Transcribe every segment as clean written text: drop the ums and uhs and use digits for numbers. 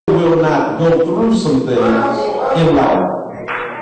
will not go through some things in life.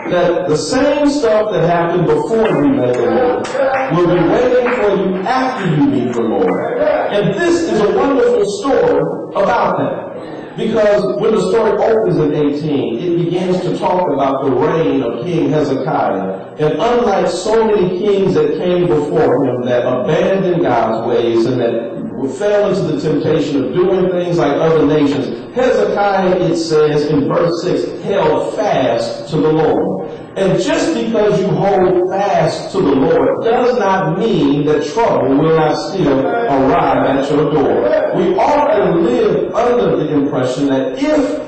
That the same stuff that happened before you met the Lord will be waiting for you after you meet the Lord. And this is a wonderful story about that. Because when the story opens in 18, it begins to talk about the reign of King Hezekiah. And unlike so many kings that came before him that abandoned God's ways and that fell into the temptation of doing things like other nations, Hezekiah, it says in verse 6, held fast to the Lord. And just because you hold fast to the Lord does not mean that trouble will not still arrive at your door. We often live under the impression that if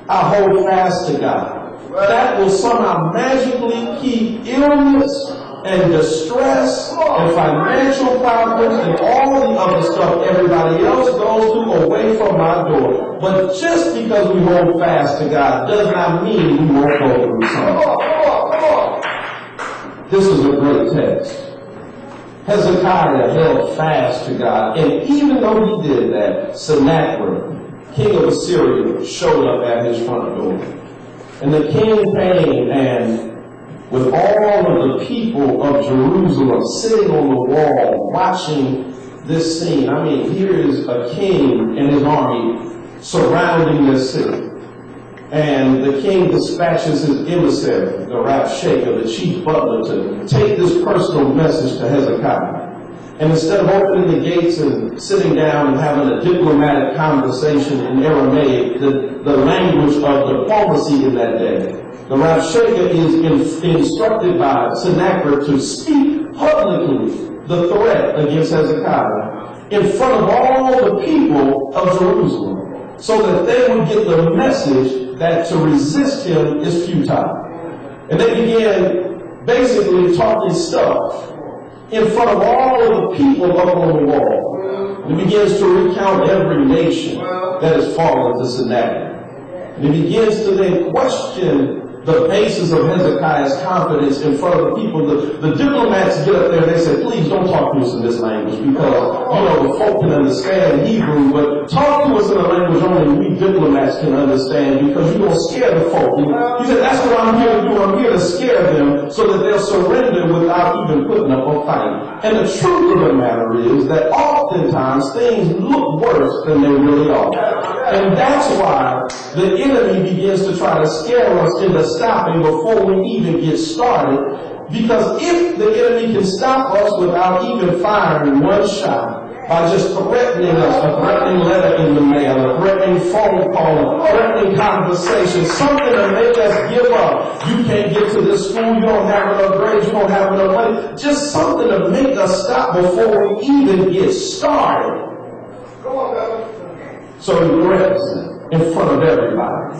I hold fast to God, that will somehow magically keep illness and distress and financial problems and all the other stuff everybody else goes through away from my door. But just because we hold fast to God does not mean we won't go through something. This is a great text. Hezekiah held fast to God, and even though he did that, Sennacherib, king of Assyria, showed up at his front door. And the king came, and with all of the people of Jerusalem sitting on the wall watching this scene. I mean, here is a king and his army surrounding this city. And the king dispatches his emissary, the Rabshakeh, the chief butler, to take this personal message to Hezekiah. And instead of opening the gates and sitting down and having a diplomatic conversation in Aramaic, the language of diplomacy in that day, the Rabshakeh is instructed by Sennacherib to speak publicly the threat against Hezekiah in front of all the people of Jerusalem, so that they would get the message that to resist him is futile. And they began basically talking stuff in front of all of the people up on the wall. And he begins to recount every nation that has fallen to Sennacherib. And he begins to then question the basis of Hezekiah's confidence in front of the people. The diplomats get up there and they say, please don't talk to us in this language because, the folk can understand Hebrew, but talk to us in a language only we diplomats can understand because you're going to scare the folk. He said, that's what I'm here to do. I'm here to scare them so that they'll surrender without even putting up a fight. And the truth of the matter is that oftentimes things look worse than they really are. And that's why the enemy begins to try to scare us into stopping before we even get started. Because if the enemy can stop us without even firing one shot, by just threatening us, a threatening letter in the mail, a threatening phone call, a threatening conversation, something to make us give up. You can't get to this school, you don't have enough grades, you don't have enough money. Just something to make us stop before we even get started. So he threatens in front of everybody.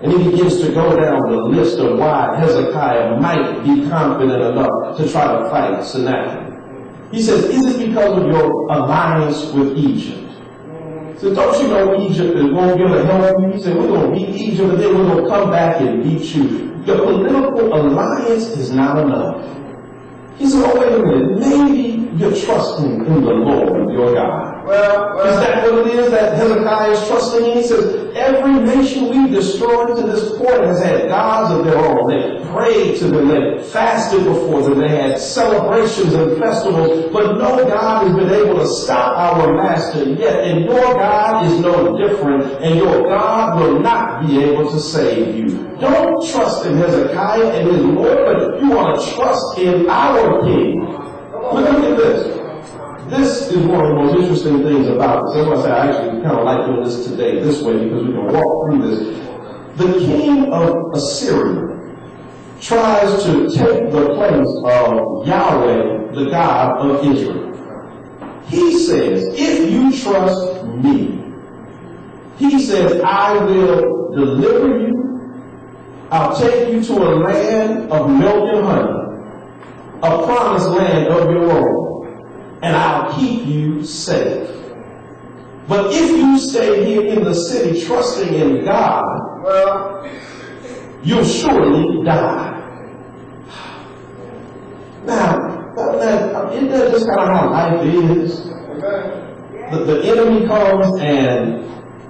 And he begins to go down the list of why Hezekiah might be confident enough to try to fight Sennacherib. He says, is it because of your alliance with Egypt? He said, don't you know Egypt is going to help you? He said, we're going to beat Egypt and then we're going to come back and beat you. Your political alliance is not enough. He said, oh, wait a minute, maybe you're trusting in the Lord your God. Is that what it is that Hezekiah is trusting in? He says, every nation we've destroyed to this point has had gods of their own. They prayed to them, they fasted before them, they had celebrations and festivals, but no God has been able to stop our master yet. And your God is no different, and your God will not be able to save you. Don't trust in Hezekiah and his Lord, but you want to trust in our King. Look at this. This is one of the most interesting things about this. That's why I say I actually kind of like doing this today this way, because we can walk through this. The king of Assyria tries to take the place of Yahweh, the God of Israel. He says, if you trust me, he says, I will deliver you. I'll take you to a land of milk and honey, a promised land of your own. And I'll keep you safe. But if you stay here in the city trusting in God, you'll surely die. Now, isn't that just kind of how life is? The enemy comes and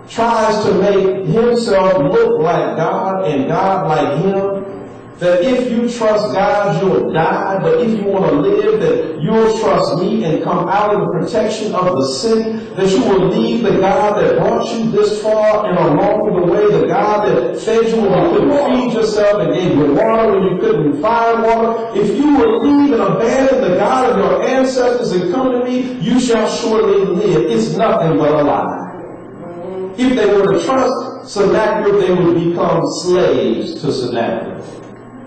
tries to make himself look like God and God like him, that if you trust God, you'll die, but if you want to live, that you'll trust me and come out of the protection of the city, that you will leave the God that brought you this far and along the way, the God that fed you when you couldn't feed yourself and gave you water when you couldn't find water. If you will leave and abandon the God of your ancestors and come to me, you shall surely live. It's nothing but a lie. If they were to trust Sennacherib, they would become slaves to Sennacherib.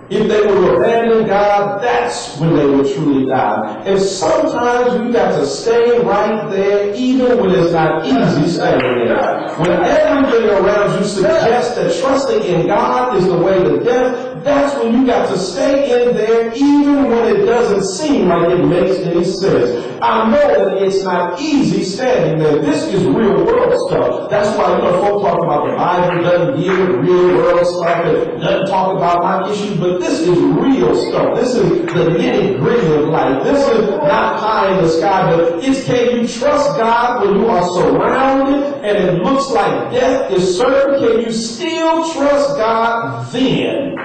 If they were to abandon God, that's when they would truly die. And sometimes you got to stay right there, even when it's not easy staying there. When everything around you suggests that trusting in God is the way to death, that's when you got to stay in there, even when it doesn't seem like it makes any sense. I know that it's not easy standing there. This is real world stuff. That's why, folks talk about the Bible doesn't deal with real world stuff. It doesn't talk about my issues, but this is real stuff. This is the nitty gritty of life. This is not pie in the sky, but it's can you trust God when you are surrounded and it looks like death is certain? Can you still trust God then?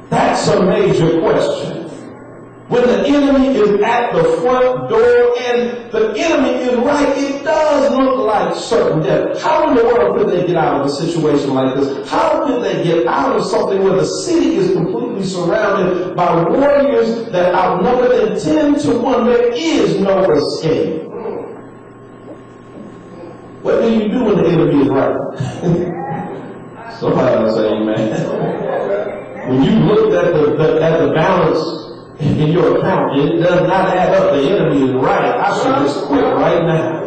That's a major question. When the enemy is at the front door and the enemy is right, it does look like certain death. How in the world could they get out of a situation like this? How could they get out of something where the city is completely surrounded by warriors that outnumber them 10 to 1? There is no escape. What do you do when the enemy is right? Somebody will say amen. When you looked at the balance in your account, it does not add up. The enemy is right. I should just quit right now.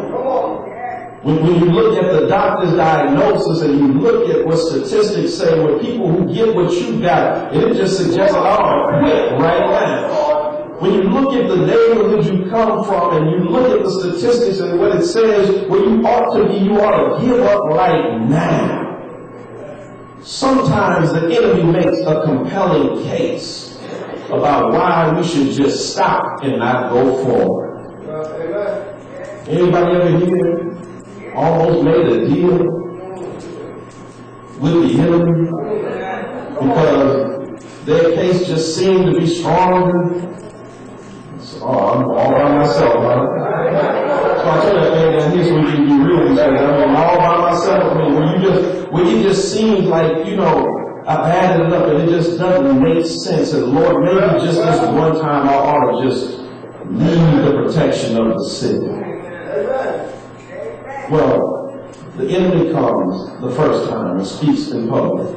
When you look at the doctor's diagnosis and you look at what statistics say with people who get what you got, it just suggests, oh, quit right now. When you look at the neighborhood you come from and you look at the statistics and what it says, where you ought to be, you ought to give up right now. Sometimes the enemy makes a compelling case about why we should just stop and not go forward. Anybody ever here almost made a deal with the enemy because their case just seemed to be stronger? So, I'm all by myself, huh? So I tell that man that here's when you be real with that. I mean, all by myself. I mean, when it just seems like, I've added it up and it just doesn't make sense. And Lord, maybe just this one time I ought to just leave the protection of the city. Well, the enemy comes the first time and speaks in public.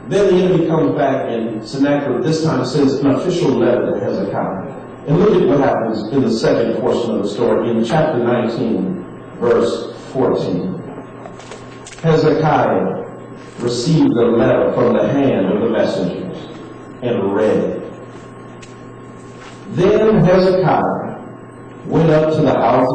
Then the enemy comes back and Sennacherib this time sends an official letter to Hezekiah. And look at what happens in the second portion of the story in chapter 19, verse 14. Hezekiah received a letter from the hand of the messengers and read it. Then Hezekiah went up to the house